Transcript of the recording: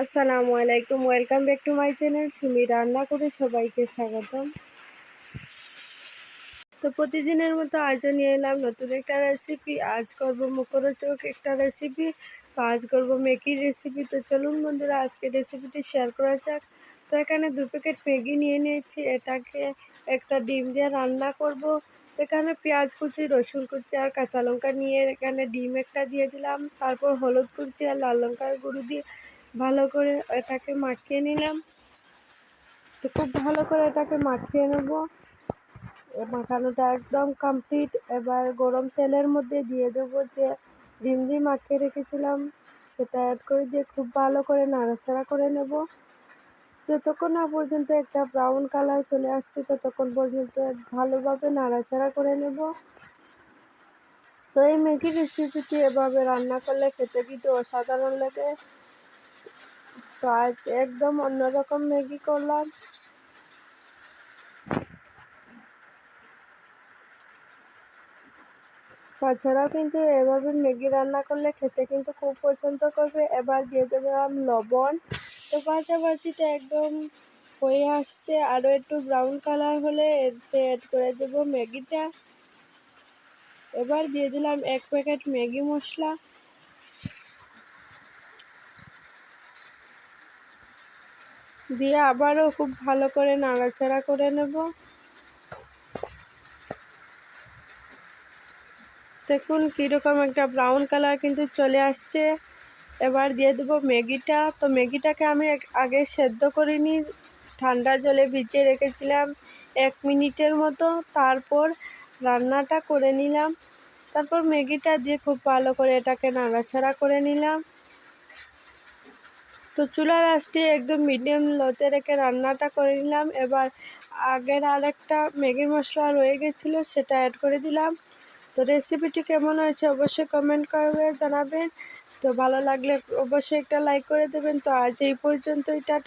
আসসালামু আলাইকুম, welcome back to my channel Sumi রান্না করে সবাইকে স্বাগতম। তো প্রতিদিনের মতো আজও নিয়ে এলাম নতুন একটা রেসিপি। আজ করব মুখরোচক একটা রেসিপি। তো আজ করব ম্যাগির রেসিপি। তো চলুন বন্ধুরা আজকে রেসিপিটি শেয়ার করা যাক। তো এখানে 2 প্যাকেট ম্যাগি নিয়ে নিয়েছি, এটাকে একটা ডিম দিয়ে রান্না করব। তো এখানে পেঁয়াজ কুচি, রসুন কুচি আর কাঁচা লঙ্কা নিয়ে এখানে ডিম একটা দিয়ে দিলাম। তারপর হলুদ কুচি আর লাল লঙ্কার গুঁড়ো দিয়ে ভালো করে এটাকে মাখিয়ে নিলাম। তো খুব ভালো করে এটাকে মাখিয়ে নেব। মাখানোটা একদম কমপ্লিট। এবার গরম তেলের মধ্যে দিয়ে দেবো যে ডিম দিয়ে মাখিয়ে রেখেছিলাম, সেটা অ্যাড করে দিয়ে খুব ভালো করে নাড়াচাড়া করে নেব। যতক্ষণ না পর্যন্ত একটা ব্রাউন কালার চলে আসছে ততক্ষণ পর্যন্ত ভালোভাবে নাড়াচাড়া করে নেব। তো এই ম্যাগি রেসিপিটি এভাবে রান্না করলে খেতে কিন্তু অসাধারণ লাগে। তো আজ একদম অন্যরকম ম্যাগি করলাম। বাচ্চারাও কিন্তু এভাবে ম্যাগি রান্না করলে খেতে কিন্তু খুব পছন্দ করবে। এবার দিয়ে দিলাম লবণ। তো ভাজাভাজিটা একদম হয়ে আসছে, আরও একটু ব্রাউন কালার হলে এতে অ্যাড করে দেব ম্যাগিটা। এবার দিয়ে দিলাম 1 প্যাকেট ম্যাগি মশলা। দিয়ে আবারও খুব ভালো করে নাড়াচাড়া করে নেব। দেখুন কীরকম একটা ব্রাউন কালার কিন্তু চলে আসছে। এবার দিয়ে দেবো ম্যাগিটা। তো ম্যাগিটাকে আমি আগে সেদ্ধ করিনি, ঠান্ডা জলে ভিজিয়ে রেখেছিলাম 1 মিনিটের মতো। তারপর রান্নাটা করে নিলাম। তারপর ম্যাগিটা দিয়ে খুব ভালো করে এটাকে নাড়াচাড়া করে নিলাম। তো চুলার আঁচটি একদম মিডিয়াম লোতে রেখে রান্নাটা করে নিলাম। এবার আগের আরেকটা ম্যাগির মশলা রয়ে গেছিলো, সেটা অ্যাড করে দিলাম। তো রেসিপিটি কেমন হয়েছে অবশ্যই কমেন্ট করে জানাবেন। তো ভালো লাগলে অবশ্যই একটা লাইক করে দেবেন। তো আজ এই পর্যন্তই, টাটা।